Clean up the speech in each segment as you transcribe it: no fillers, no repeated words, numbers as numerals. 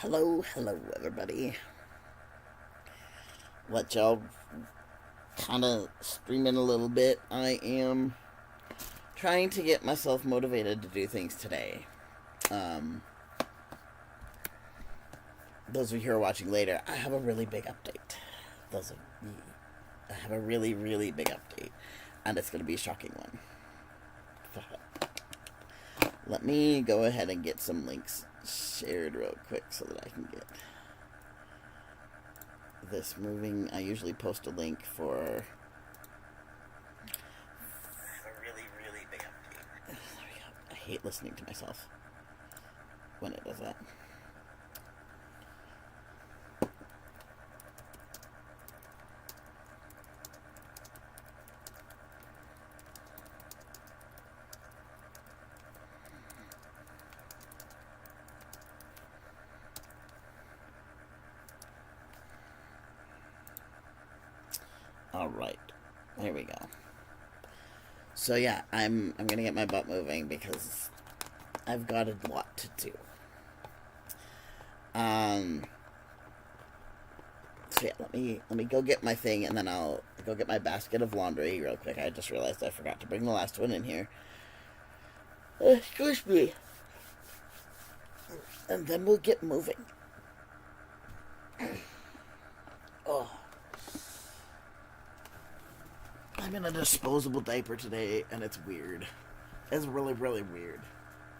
Hello, everybody. Let y'all kind of stream in a little bit. I am trying to get myself motivated to do things today. Um, those of you who are watching later, I have a really big update. I have a really big update, and it's going to be a shocking one. Let me go ahead and get some links shared real quick so that I can get this moving. I usually post a link for a really big update. There we go. I hate listening to myself when it does that. All right, there we go. So yeah, I'm gonna get my butt moving because I've got a lot to do. So yeah, let me go get my thing, and then I'll go get my basket of laundry real quick. I just realized I forgot to bring the last one in here. Excuse me. And then we'll get moving. Oh. I'm in a disposable diaper today, and it's weird. It's really weird.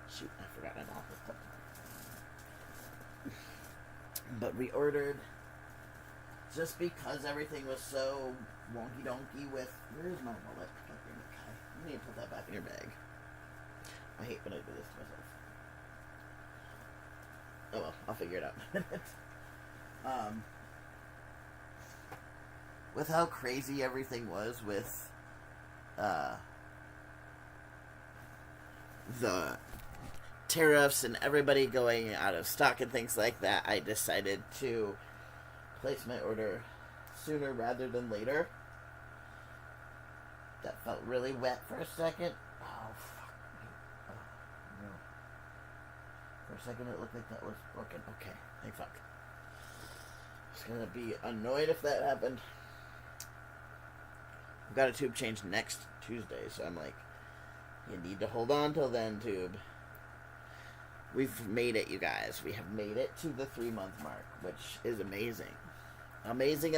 Shoot, I forgot I bought this stuff. But we ordered, just because everything was so wonky donkey with... Where's my wallet? You need to put that back in your bag. I hate when I do this to myself. Oh well, I'll figure it out in a minute. With how crazy everything was with the tariffs and everybody going out of stock and things like that, I decided to place my order sooner rather than later. That felt really wet for a second. Oh, fuck. Oh, no. For a second it looked like that was broken. Okay, thank fuck. I was gonna be annoyed if that happened. I've got a tube change next Tuesday, so I'm like, you need to hold on till then, tube. We've made it, you guys. We have made it to the 3-month mark, which is amazing. Amazing.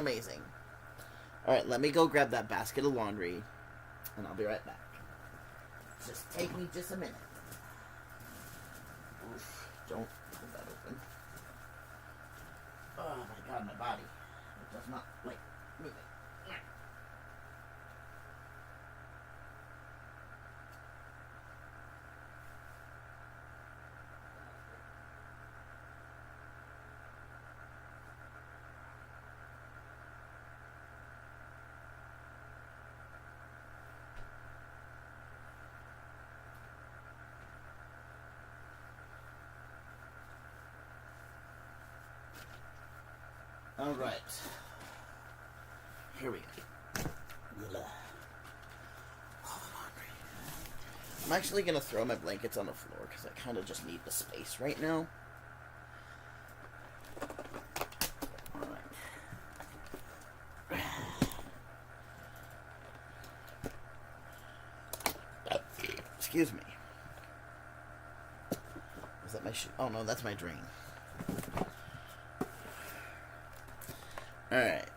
Alright, let me go grab that basket of laundry, and I'll be right back. Just take me just a minute. Oof, don't hold that open. Oh my god, my body. It does not like moving. Alright. Here we go. I'm actually going to throw my blankets on the floor because I kind of just need the space right now. Excuse me. Is that my shoe? Oh no, that's my drain. Alright.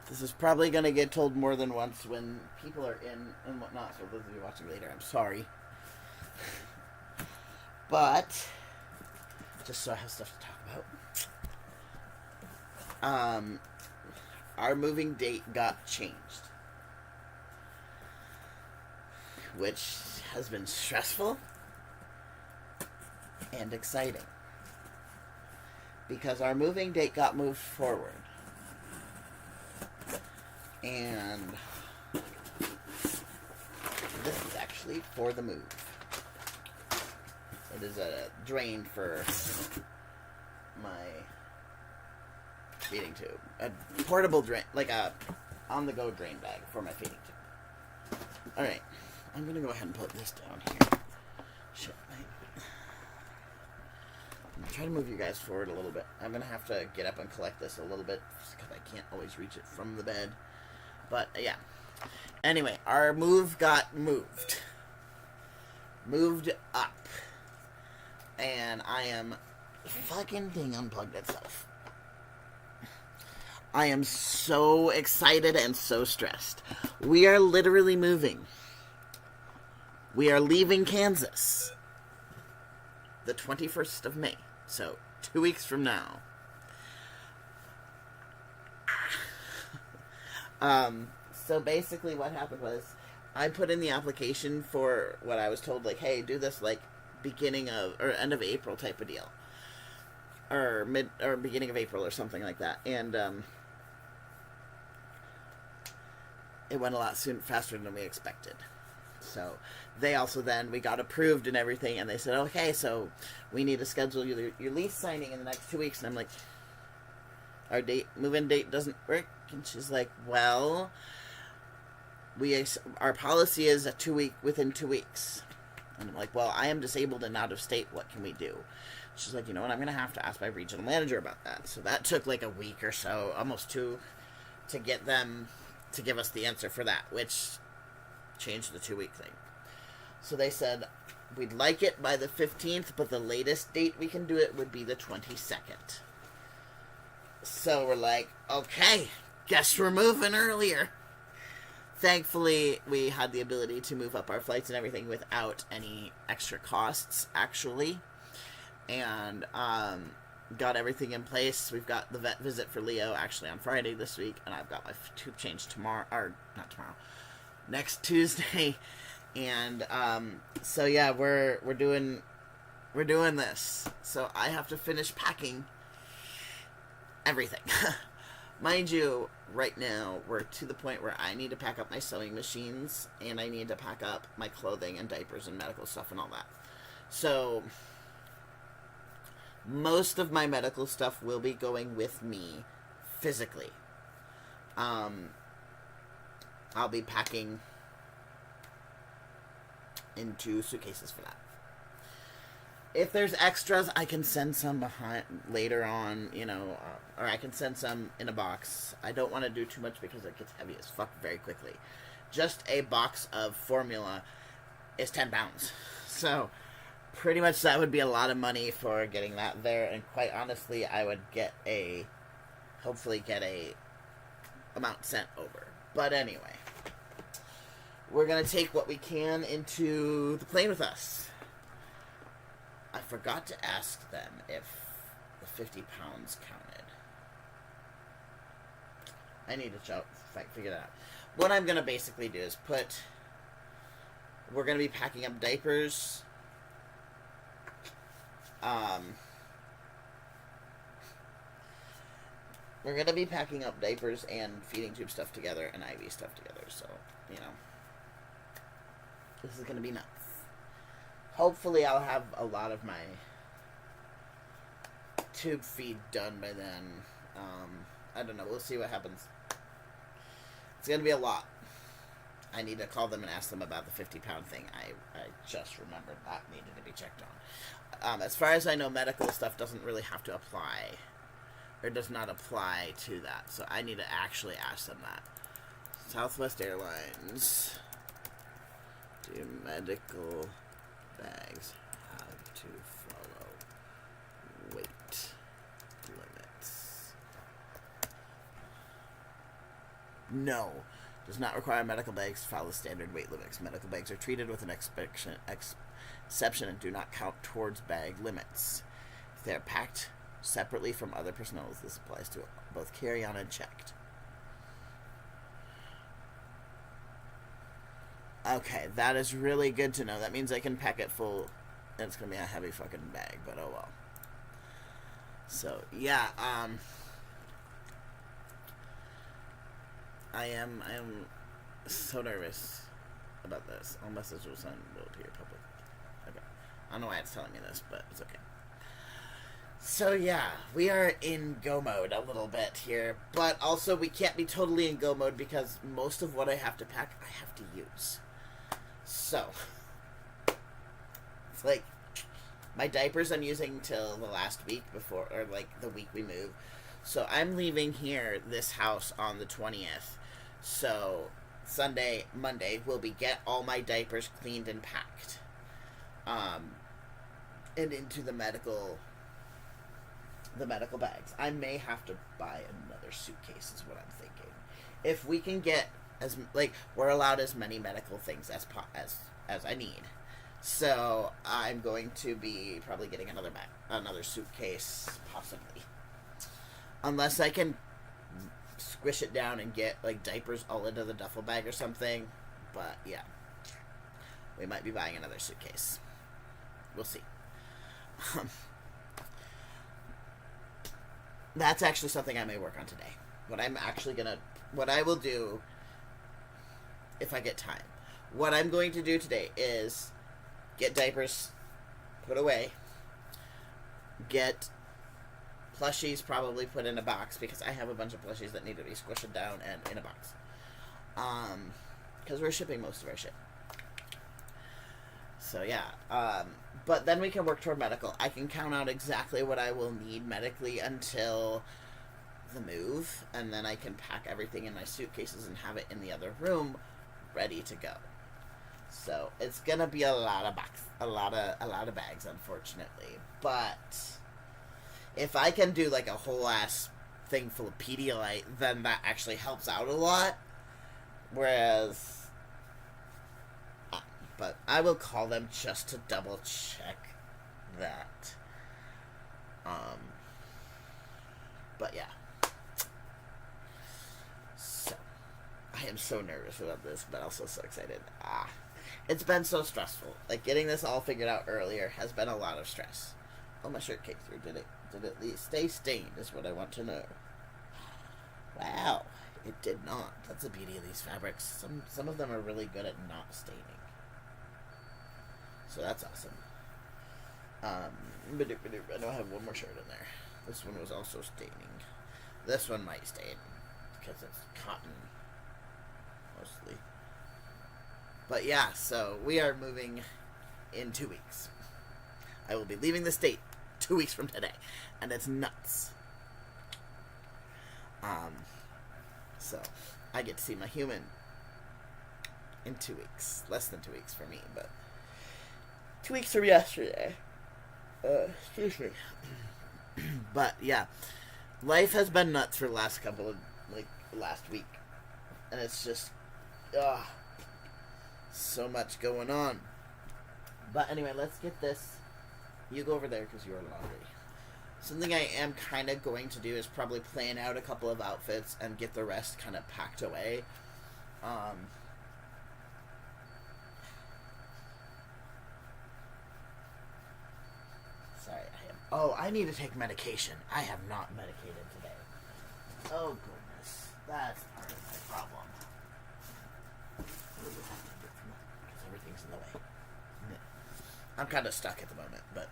This is probably going to get told more than once when people are in and whatnot, so those of you watching later, I'm sorry. But, just so I have stuff to talk about. Our moving date got changed. Which has been stressful and exciting. Because our moving date got moved forward. And this is actually for the move. It is a drain for my feeding tube. A portable drain, like a on-the-go drain bag for my feeding tube. Alright, I'm going to go ahead and put this down here. Shit, try to move you guys forward a little bit. I'm going to have to get up and collect this a little bit because I can't always reach it from the bed. But, yeah. Anyway, our move got moved. Moved up. And I am... Fucking thing unplugged itself. I am so excited and so stressed. We are literally moving. We are leaving Kansas the 21st of May. So, 2 weeks from now. So basically what happened was I put in the application for what I was told, like, hey, do this, like, beginning of, or end of April type of deal. Or beginning of April or something like that. And, it went a lot faster than we expected. So, they also then, we got approved and everything, and they said, okay, so we need to schedule your lease signing in the next 2 weeks. And I'm like, our move-in date doesn't work. And she's like, well, our policy is within 2 weeks. And I'm like, well, I am disabled and out of state. What can we do? She's like, you know what, I'm going to have to ask my regional manager about that. So that took like a week or so, almost two, to get them to give us the answer for that, which changed the 2 week thing. So they said, we'd like it by the 15th, but the latest date we can do it would be the 22nd. So we're like, okay, guess we're moving earlier. Thankfully, we had the ability to move up our flights and everything without any extra costs, actually. And got everything in place. We've got the vet visit for Leo actually on Friday this week, and I've got my tube change next Tuesday. And so yeah, we're doing this. So I have to finish packing everything. Mind you, right now we're to the point where I need to pack up my sewing machines, and I need to pack up my clothing and diapers and medical stuff and all that. So most of my medical stuff will be going with me physically. I'll be packing into suitcases for that. If there's extras, I can send some behind later on, or I can send some in a box. I don't want to do too much because it gets heavy as fuck very quickly. Just a box of formula is 10 pounds. So, pretty much that would be a lot of money for getting that there. And quite honestly, I would hopefully get a amount sent over. But anyway, we're going to take what we can into the plane with us. I forgot to ask them if the 50 pounds counted. I need to figure that out. What I'm going to basically do is we're going to be packing up diapers. We're going to be packing up diapers and feeding tube stuff together and IV stuff together. So, this is going to be nuts. Hopefully I'll have a lot of my tube feed done by then. I don't know. We'll see what happens. It's going to be a lot. I need to call them and ask them about the 50-pound thing. I just remembered that needed to be checked on. As far as I know, medical stuff doesn't really have to apply, or does not apply to that. So I need to actually ask them that. Southwest Airlines. Do medical bags have to follow weight limits? No. Does not require medical bags to follow standard weight limits. Medical bags are treated with an exception and do not count towards bag limits. If they are packed separately from other personnel, this applies to both carry-on and checked. Okay, that is really good to know. That means I can pack it full, and it's going to be a heavy fucking bag, but oh well. So, yeah, I am so nervous about this. All messages will send to your public. Okay. I don't know why it's telling me this, but it's okay. So yeah, we are in go mode a little bit here, but also we can't be totally in go mode because most of what I have to pack, I have to use. So, it's like, My diapers I'm using till the last week before, or like the week we move. So I'm leaving here, this house, on the 20th. So Sunday, Monday will be get all my diapers cleaned and packed, and into the medical bags. I may have to buy another suitcase, is what I'm thinking. If we can get we're allowed as many medical things as I need. So I'm going to be probably getting another suitcase, possibly. Unless I can squish it down and get like diapers all into the duffel bag or something. But yeah, we might be buying another suitcase. We'll see. That's actually something I may work on today. What I will do, if I get time, what I'm going to do today is get diapers put away, get plushies probably put in a box, because I have a bunch of plushies that need to be squished down and in a box. Because we're shipping most of our shit. So yeah, but then we can work toward medical. I can count out exactly what I will need medically until the move, and then I can pack everything in my suitcases and have it in the other room, ready to go. So it's gonna be a lot of bags, unfortunately. But if I can do like a whole ass thing full of Pedialyte, then that actually helps out a lot. Whereas, but I will call them just to double check that. But yeah. So, I am so nervous about this, but also so excited. It's been so stressful. Like, getting this all figured out earlier has been a lot of stress. Oh, my shirt came through. Did it stay stained is what I want to know. Wow. It did not. That's the beauty of these fabrics. Some of them are really good at not staining. So that's awesome. I know I have one more shirt in there. This one was also staining. This one might stain because it's cotton mostly. But yeah, so we are moving in 2 weeks. I will be leaving the state 2 weeks from today, and it's nuts. So I get to see my human in 2 weeks. Less than 2 weeks for me, but 2 weeks from yesterday. Excuse me. But yeah, life has been nuts for the last last week, and it's just, so much going on. But anyway, let's get this. You go over there because you're laundry. Something I am kind of going to do is probably plan out a couple of outfits and get the rest kind of packed away. Sorry, I need to take medication. I have not medicated today. Oh, goodness. That's part of my problem. Because everything's in the way. I'm kind of stuck at the moment, but...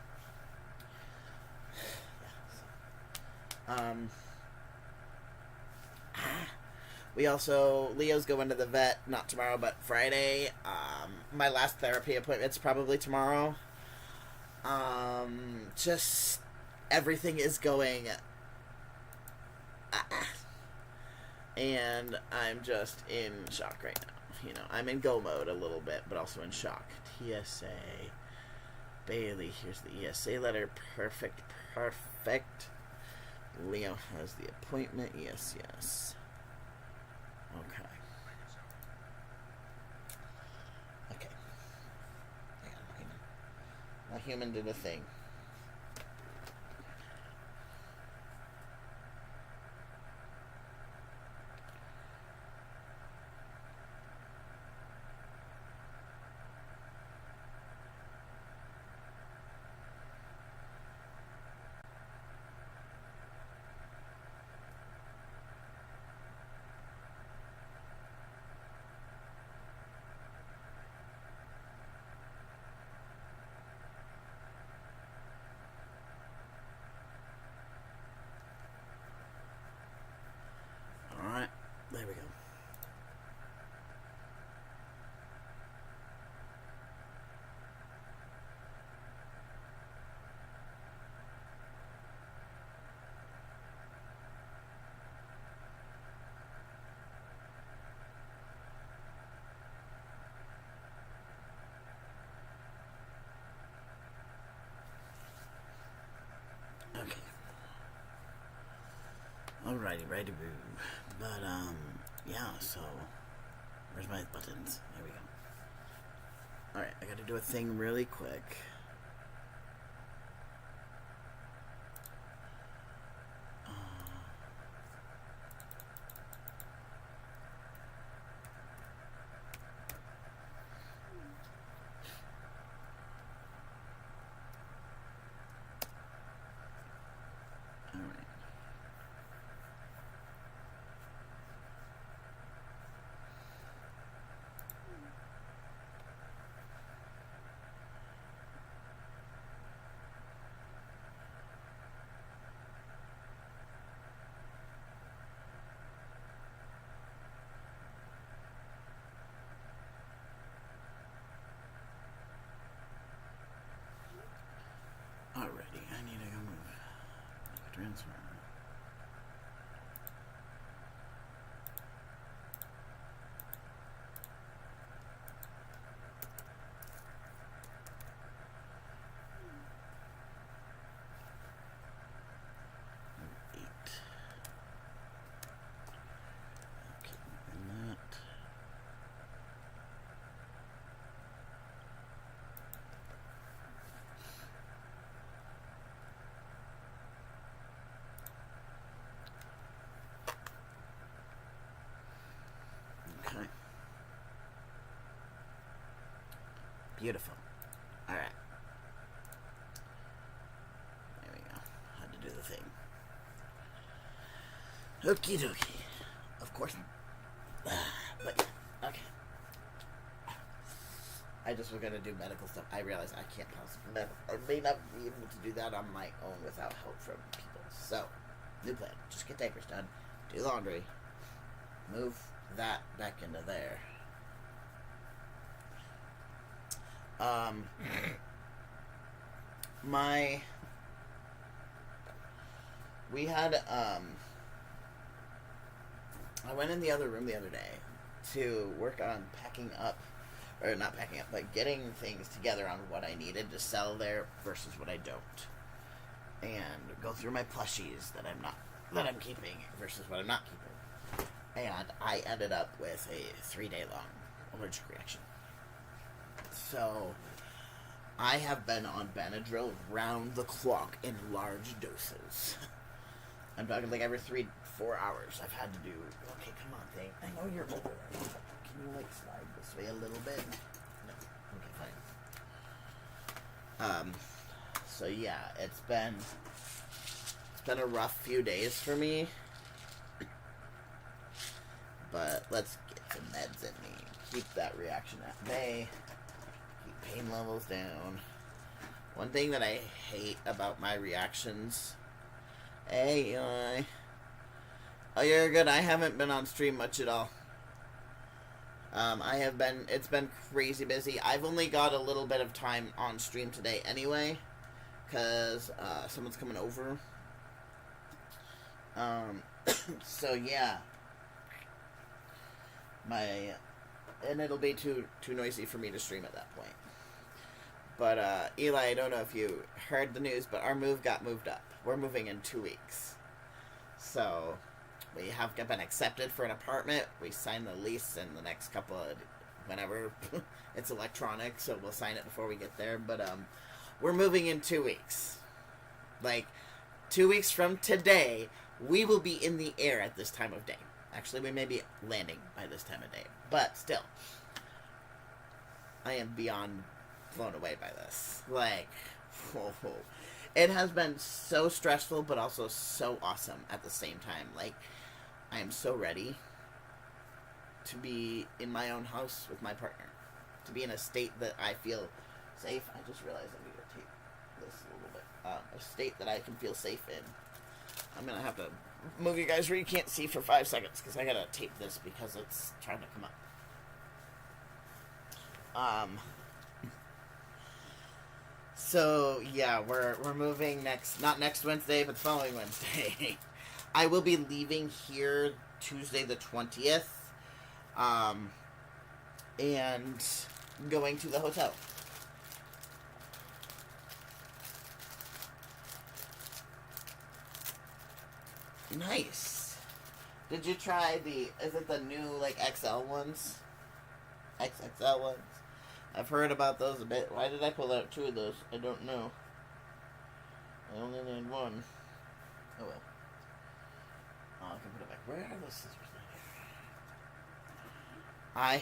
we also... Leo's going to the vet, not tomorrow, but Friday. My last therapy appointment's probably tomorrow. Just... Everything is going... and I'm just in shock right now. You know, I'm in go mode a little bit, but also in shock. TSA. Bailey, here's the ESA letter. Perfect. Leo has the appointment. Yes. Okay. Hang on. My human did a thing. Alrighty, righty boo. But, yeah, so, where's my buttons? There we go. Alright, I gotta do a thing really quick. Alrighty, I need to go move. Make a transfer. Okay. Beautiful. Alright. There we go. Had to do the thing. Okie dokie. Of course. But yeah. Okay. I just was gonna do medical stuff. I realize I can't possibly, I may not be able to do that on my own without help from people. So, new plan. Just get diapers done. Do laundry. Move that back into there. We had, I went in the other room the other day to work on packing up, or not packing up, but getting things together on what I needed to sell there versus what I don't. And go through my plushies that I'm keeping versus what I'm not keeping. And I ended up with a 3-day long allergic reaction. So, I have been on Benadryl round the clock in large doses. I'm talking like every 3-4 hours I've had to do. Okay, come on, thing. I know you're older. Can you like slide this way a little bit? No. Okay, fine. So yeah, it's been a rough few days for me. But let's get some meds in me. Keep that reaction at bay. Keep pain levels down. One thing that I hate about my reactions. Hey, Eli. Oh, you're good. I haven't been on stream much at all. It's been crazy busy. I've only got a little bit of time on stream today anyway. Because, someone's coming over. So yeah. And it'll be too noisy for me to stream at that point. But, Eli, I don't know if you heard the news, but our move got moved up. We're moving in 2 weeks. So, we have been accepted for an apartment. We signed the lease in the next couple of, whenever. It's electronic, so we'll sign it before we get there. But, we're moving in 2 weeks. Like, 2 weeks from today, we will be in the air at this time of day. Actually, we may be landing by this time of day. But, still. I am beyond blown away by this. Like, it has been so stressful, but also so awesome at the same time. Like, I am so ready to be in my own house with my partner. To be in a state that I feel safe. I just realized I need to tape this a little bit. A state that I can feel safe in. I'm going to have to move you guys where you can't see for 5 seconds, because I got to tape this because it's trying to come up. So, yeah, we're moving not next Wednesday, but the following Wednesday. I will be leaving here Tuesday the 20th, and going to the hotel. Nice. Did you try is it the new, like, XL ones? XXL ones? I've heard about those a bit. Why did I pull out 2 of those? I don't know. I only need 1. Oh well. Oh, I can put it back. Where are those scissors? I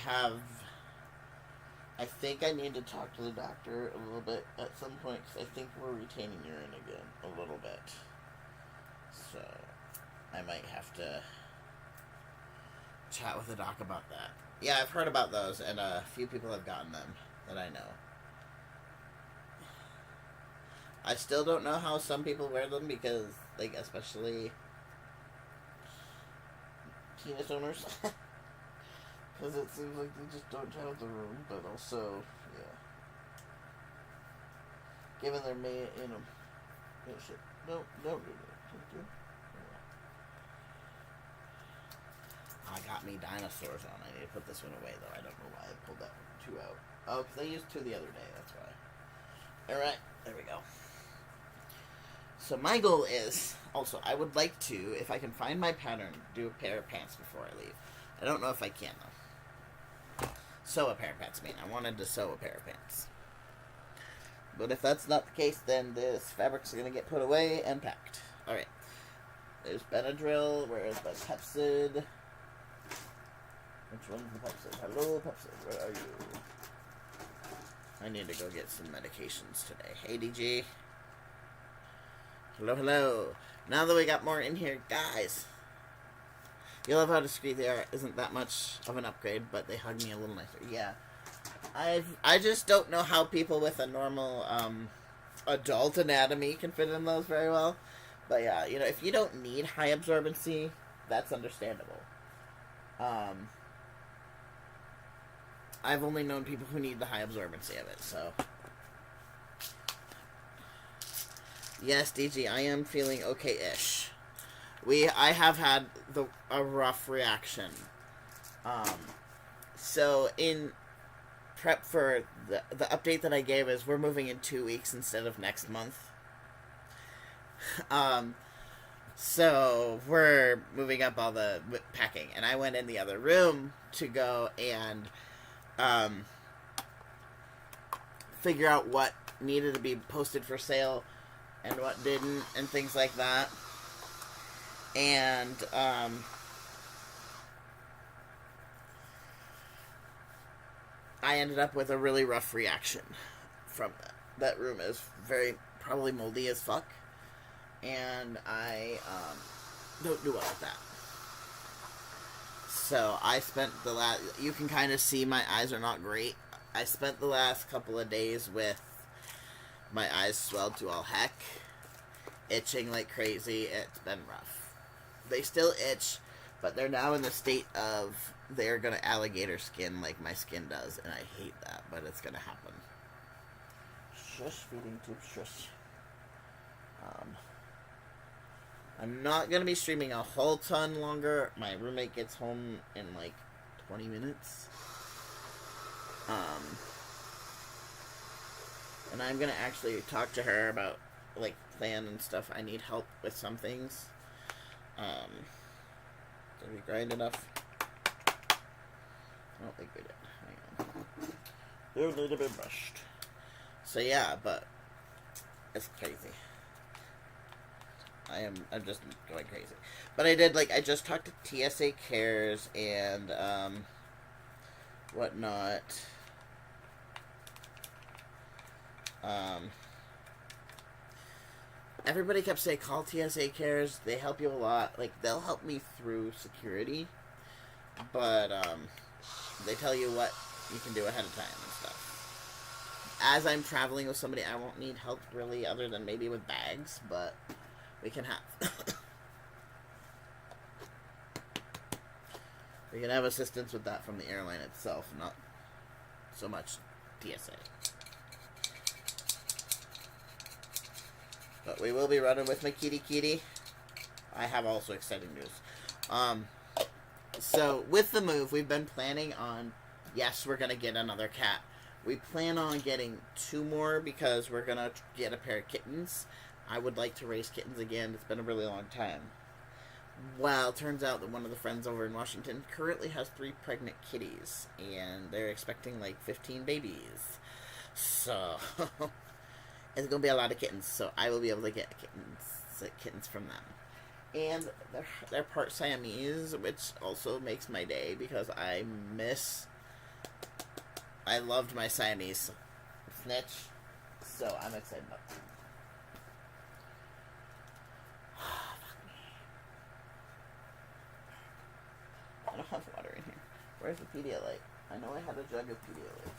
think I need to talk to the doctor a little bit at some point, because I think we're retaining urine again a little bit. So, I might have to chat with the doc about that. Yeah, I've heard about those, and a few people have gotten them that I know. I still don't know how some people wear them, because, like, especially penis owners. Because it seems like they just don't have the room, but also, yeah. Given their main, no shit. No, don't do that. Don't do it. I got me dinosaurs on. I need to put this one away, though. I don't know why I pulled that 2 out. Oh, because I used 2 the other day, that's why. Alright, there we go. So my goal is, also, I would like to, if I can find my pattern, do a pair of pants before I leave. I don't know if I can, though. Sew a pair of pants, I wanted to sew a pair of pants. But if that's not the case, then this fabric's going to get put away and packed. Alright. There's Benadryl. Where is my Pepsid? Which one's the Pepsid? Hello, Pepsid. Where are you? I need to go get some medications today. Hey, DG. Hello, hello. Now that we got more in here, guys. You love how discreet they are. Isn't that much of an upgrade, but they hug me a little nicer. Yeah. I just don't know how people with a normal adult anatomy can fit in those very well. But yeah, if you don't need high absorbency, that's understandable. I've only known people who need the high absorbency of it, so. Yes, DG, I am feeling okay-ish. I have had a rough reaction. So in prep for the update that I gave is we're moving in 2 weeks instead of next month. So we're moving up all the packing, and I went in the other room to go and figure out what needed to be posted for sale and what didn't, and things like that. And I ended up with a really rough reaction from that. That room is probably moldy as fuck, and I don't do well with that. So I spent you can kind of see my eyes are not great. I spent the last couple of days with my eyes swelled to all heck, itching like crazy. It's been rough. They still itch, but they're now in the state of they're going to alligator skin like my skin does, and I hate that, but it's going to happen. Shush, feeding tube, shush. I'm not going to be streaming a whole ton longer. My roommate gets home in like 20 minutes. And I'm going to actually talk to her about like plan and stuff. I need help with some things. Did we grind enough? I don't think we did. Hang on. They're a little bit brushed. So yeah, but it's crazy. I'm just going crazy. But I just talked to TSA Cares and whatnot. Everybody kept saying, call TSA Cares. They help you a lot. Like, they'll help me through security. But, they tell you what you can do ahead of time and stuff. As I'm traveling with somebody, I won't need help, really, other than maybe with bags. But we can have... we can have assistance with that from the airline itself, not so much TSA. But we will be running with my kitty. I have also exciting news. So, with the move, we've been planning on... Yes, we're going to get another cat. We plan on getting 2 more because we're going to get a pair of kittens. I would like to raise kittens again. It's been a really long time. Well, it turns out that one of the friends over in Washington currently has 3 pregnant kitties, and they're expecting like 15 babies. So it's gonna be a lot of kittens. So I will be able to get kittens from them, and they're part Siamese, which also makes my day because I loved my Siamese snitch, so I'm excited about that. I don't have water in here. Where's the Pedialyte? I know I had a jug of Pedialyte.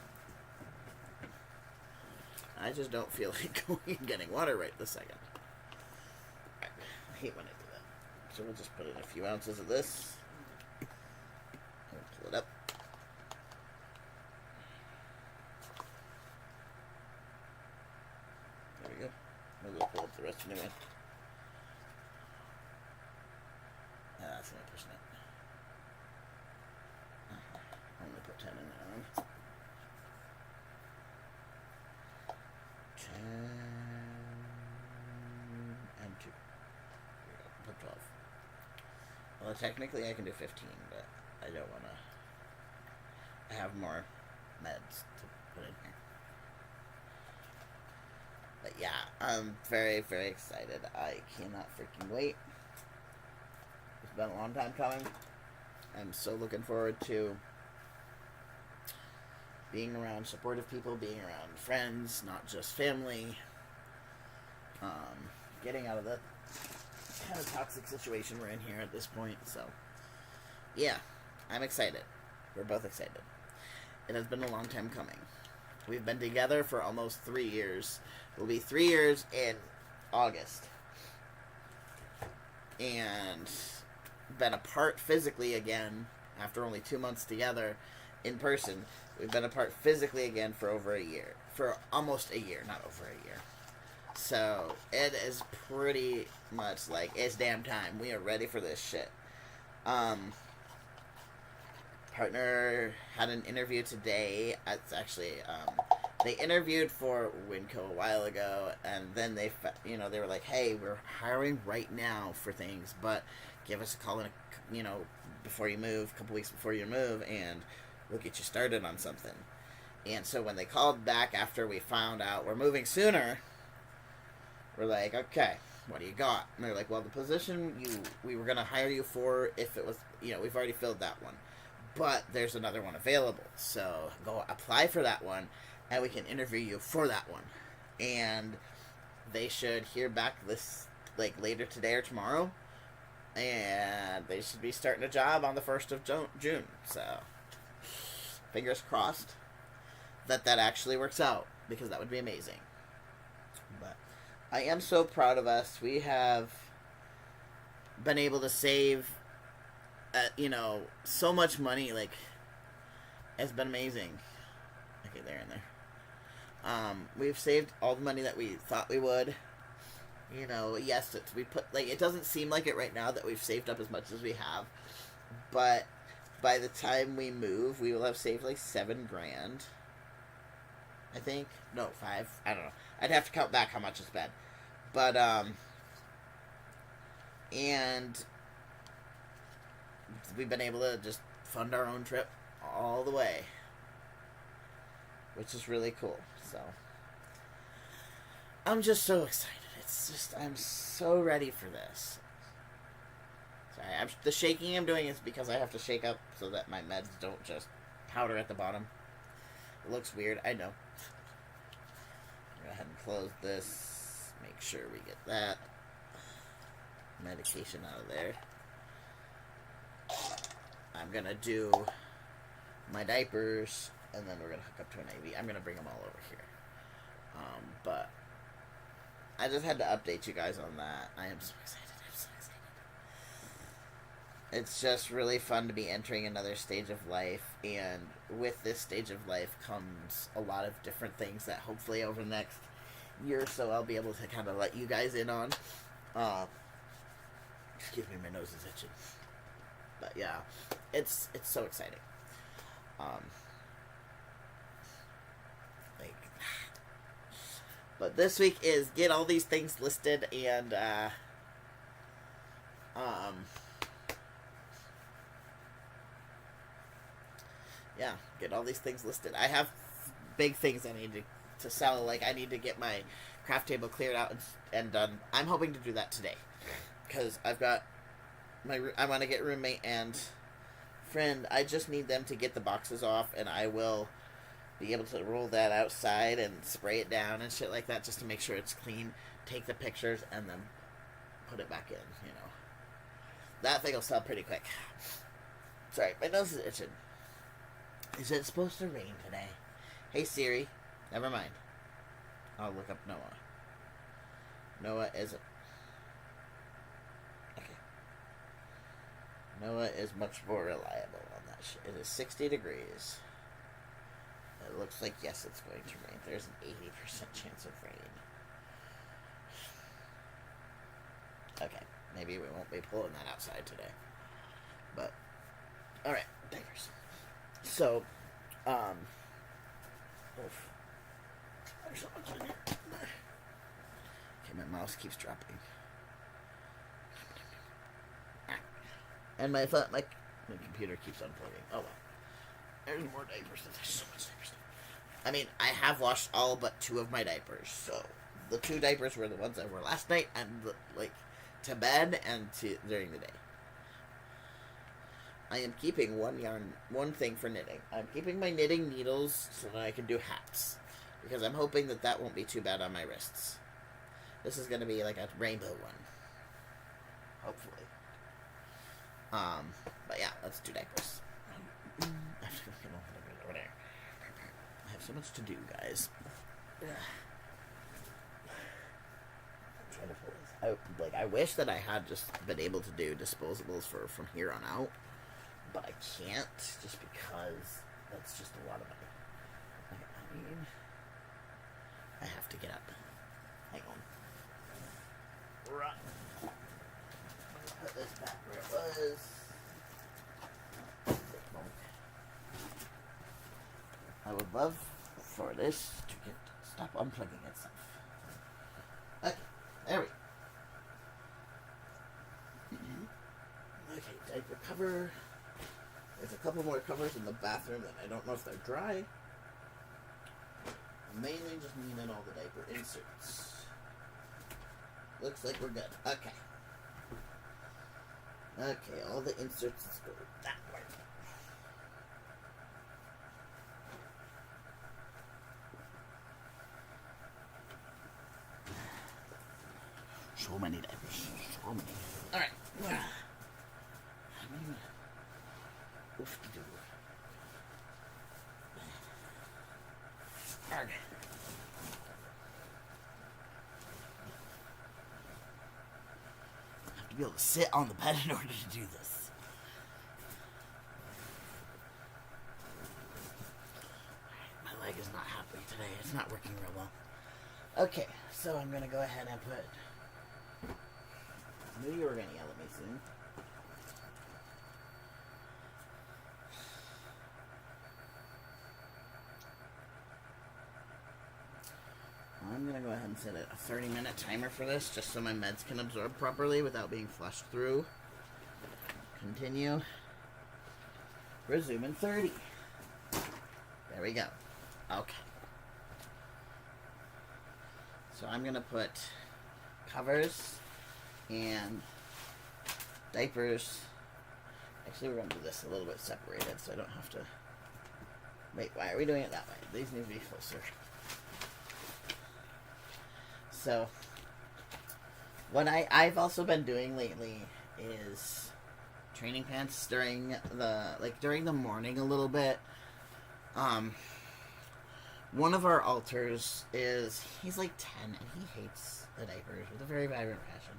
I just don't feel like going and getting water right this second. I hate when I do that. So we'll just put in a few ounces of this. And pull it up. There we go. We'll just pull up the rest anyway. That's not pushing it. Only put 10 in that one. 10 and 2. Here we go. Put 12. Well, technically I can do 15, but I don't want to. I have more meds to put in here. But yeah, I'm very, very excited. I cannot freaking wait. It's been a long time coming. I'm so looking forward to being around supportive people, being around friends, not just family. Getting out of the kind of toxic situation we're in here at this point. So, yeah, I'm excited. We're both excited. It has been a long time coming. We've been together for almost 3 years. It'll be 3 years in August. And been apart physically again after only 2 months together in person. We've been apart physically again for over a year. For almost a year, not over a year. So, it is pretty much like, it's damn time. We are ready for this shit. Partner had an interview today. It's actually, they interviewed for Winco a while ago, and then they were like, hey, we're hiring right now for things, but give us a call before you move, a couple weeks before you move, and we'll get you started on something. And so when they called back after we found out we're moving sooner, we're like, okay, what do you got? And they're like, well, the position we were going to hire you for, if it was, we've already filled that one. But there's another one available. So go apply for that one, and we can interview you for that one. And they should hear back this, later today or tomorrow. And they should be starting a job on the 1st of June. So, fingers crossed that actually works out, because that would be amazing. But I am so proud of us. We have been able to save, so much money. It's been amazing. Okay, there and there. We've saved all the money that we thought we would. Yes, it doesn't seem like it right now that we've saved up as much as we have, but by the time we move, we will have saved $7 grand. I think. No, 5. I don't know. I'd have to count back how much it's been. But, and we've been able to just fund our own trip all the way, which is really cool. So, I'm just so excited. I'm so ready for this. Sorry, the shaking I'm doing is because I have to shake up so that my meds don't just powder at the bottom. It looks weird, I know. Go ahead and close this. Make sure we get that medication out of there. I'm gonna do my diapers, and then we're gonna hook up to an IV. I'm gonna bring them all over here. But I just had to update you guys on that. I am so excited. It's just really fun to be entering another stage of life, and with this stage of life comes a lot of different things that hopefully over the next year or so I'll be able to kind of let you guys in on. Excuse me, my nose is itching. But yeah, it's so exciting. But this week is get all these things listed and yeah, get all these things listed. I have big things I need to sell. Like, I need to get my craft table cleared out and done. I'm hoping to do that today. Because I've got I want to get roommate and friend. I just need them to get the boxes off, and I will be able to roll that outside and spray it down and shit like that just to make sure it's clean. Take the pictures and then put it back in, you know. That thing will sell pretty quick. Sorry, my nose is itching. Is it supposed to rain today? Hey Siri. Never mind. I'll look up Noah. Noah isn't. Okay. Noah is much more reliable on that shit. It is 60 degrees. It looks like, yes, it's going to rain. There's an 80% chance of rain. Okay. Maybe we won't be pulling that outside today. But, alright, diapers. So, oof. There's so much in here. Okay, my mouse keeps dropping. And my computer keeps unplugging. Oh well. There's more diapers. There's so much diapers. I mean, I have washed all but 2 of my diapers. So, the 2 diapers were the ones I wore last night and, to bed and during the day. I am keeping one thing for knitting. I'm keeping my knitting needles so that I can do hats. Because I'm hoping that won't be too bad on my wrists. This is going to be like a rainbow one. Hopefully. But yeah, let's do diapers. I have so much to do, guys. I'm trying to pull this out. I wish that I had just been able to do disposables from here on out. But I can't, just because that's just a lot of money. I have to get up. Hang on. Right. Put this back where it was. I would love for this to stop unplugging itself. Okay, there we go. Okay, diaper cover. There's a couple more covers in the bathroom that I don't know if they're dry. I mainly just needed all the diaper inserts. Looks like we're good. Okay. Okay, all the inserts, let's go that way. So many diapers. So many. Alright. Oof-de-doo. Arg. I have to be able to sit on the bed in order to do this. My leg is not happy today. It's not working real well. Okay, so I'm going to go ahead and put... I knew you were going to yell at me soon. I'm going to go ahead and set a 30-minute timer for this, just so my meds can absorb properly without being flushed through. Continue. Resume in 30. There we go. Okay. So I'm going to put covers and diapers. Actually, we're going to do this a little bit separated so I don't have to... Wait, why are we doing it that way? These need to be closer. So, what I've also been doing lately is training pants during the morning a little bit. One of our alters he's like 10 and he hates the diapers with a very vibrant passion.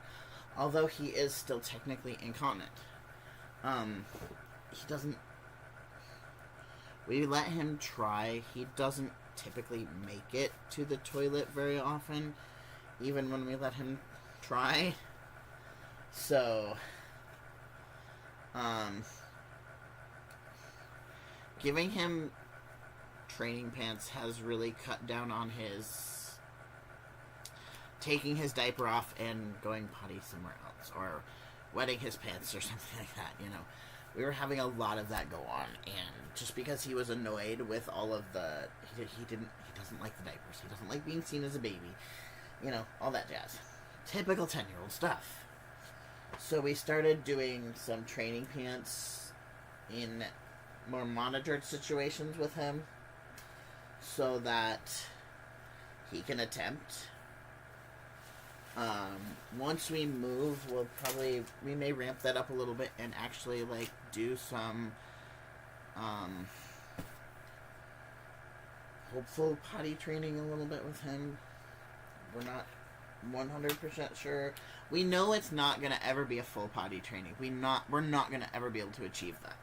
Although he is still technically incontinent. He doesn't... We let him try. He doesn't typically make it to the toilet very often, even when we let him try. So, giving him training pants has really cut down on his taking his diaper off and going potty somewhere else, or wetting his pants or something like that, you know. we were having a lot of that go on, and just because he was annoyed with all of the, he doesn't like the diapers, he doesn't like being seen as a baby, you know, all that jazz. Typical 10-year-old stuff. So we started doing some training pants in more monitored situations with him, so that he can attempt. Once we move, we may ramp that up a little bit and actually, like, do some, hopeful potty training a little bit with him. We're not 100% sure. We know it's not going to ever be a full potty training. We're not going to ever be able to achieve that.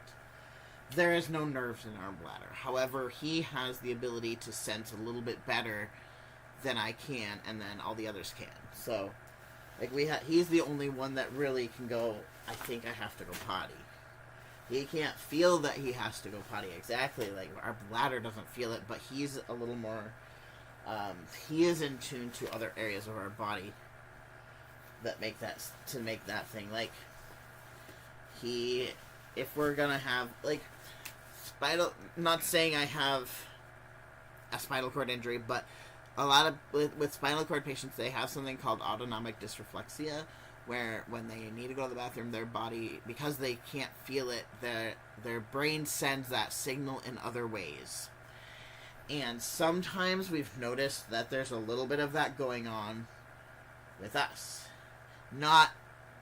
There is no nerves in our bladder. However, he has the ability to sense a little bit better than I can, and then all the others can. So, like, he's the only one that really can go, I think I have to go potty. He can't feel that he has to go potty exactly. Like, our bladder doesn't feel it, but he's a little more, he is in tune to other areas of our body that make that thing. Like, if we're gonna have, like, not saying I have a spinal cord injury, but a lot of, with spinal cord patients, they have something called autonomic dysreflexia, where when they need to go to the bathroom, their body, because they can't feel it, their brain sends that signal in other ways. And sometimes we've noticed that there's a little bit of that going on with us. Not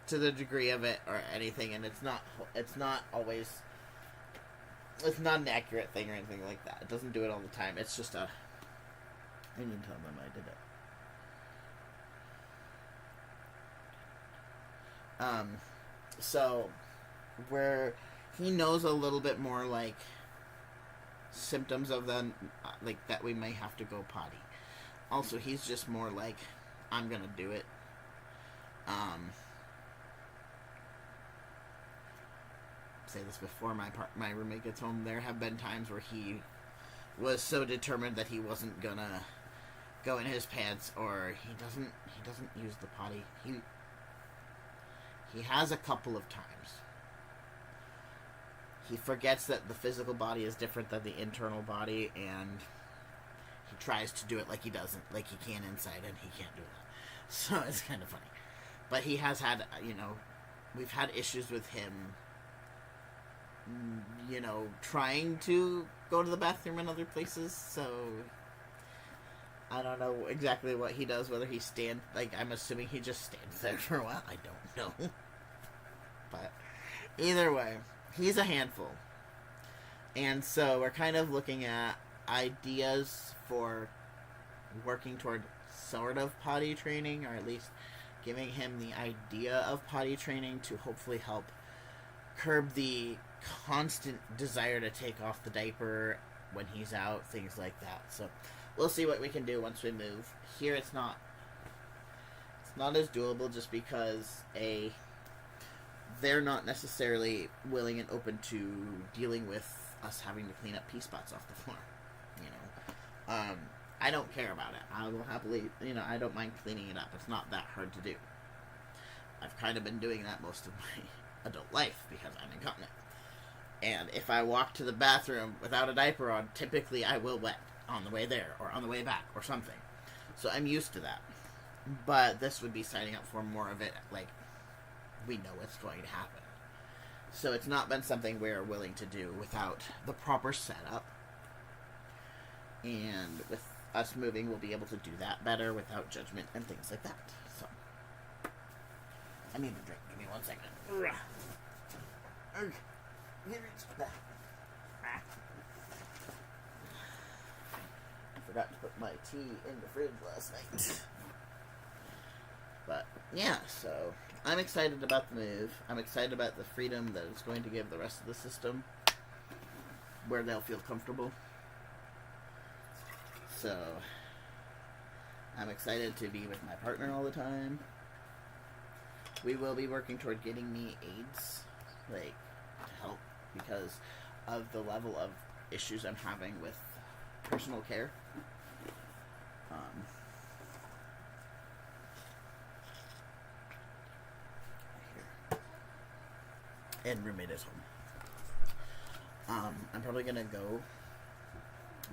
to the degree of it or anything, and it's not always, it's not an accurate thing or anything like that. It doesn't do it all the time. It's just I didn't tell them I did it. So, where he knows a little bit more, like, symptoms of them, like, that we may have to go potty. Also, he's just more like, I'm gonna do it. Say this before my roommate gets home. There have been times where he was so determined that he wasn't gonna go in his pants, or he doesn't use the potty. He has a couple of times. He forgets that the physical body is different than the internal body, and he tries to do it like he doesn't, like he can inside, and he can't do that. So it's kind of funny. But he has had, we've had issues with him, trying to go to the bathroom in other places, so I don't know exactly what he does, whether he stands, like, I'm assuming he just stands there for a while, I don't know. But either way, he's a handful. And so we're kind of looking at ideas for working toward sort of potty training, or at least giving him the idea of potty training to hopefully help curb the constant desire to take off the diaper when he's out, things like that. So we'll see what we can do once we move. Here it's not as doable, just because they're not necessarily willing and open to dealing with us having to clean up pee spots off the floor. I don't care about it. I will happily, I don't mind cleaning it up. It's not that hard to do. I've kind of been doing that most of my adult life because I'm incontinent. And if I walk to the bathroom without a diaper on, typically I will wet on the way there or on the way back or something. So I'm used to that. But this would be signing up for more of it, like, we know what's going to happen. So it's not been something we're willing to do without the proper setup. And with us moving, we'll be able to do that better without judgment and things like that. So, I need a drink. Give me 1 second. Forgot to put my tea in the fridge last night. But, yeah, so I'm excited about the move. I'm excited about the freedom that it's going to give the rest of the system, where they'll feel comfortable. So, I'm excited to be with my partner all the time. We will be working toward getting me aids, like, to help, because of the level of issues I'm having with personal care. And roommate is home. I'm probably gonna go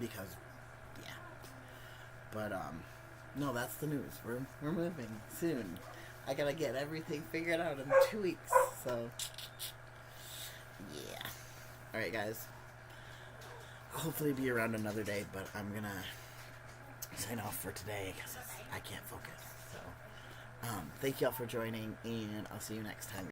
because, yeah. But no, that's the news. We're moving soon. I gotta get everything figured out in 2 weeks. So yeah. All right, guys. I'll hopefully be around another day, but I'm gonna sign off for today because I can't focus. So thank y'all for joining, and I'll see you next time.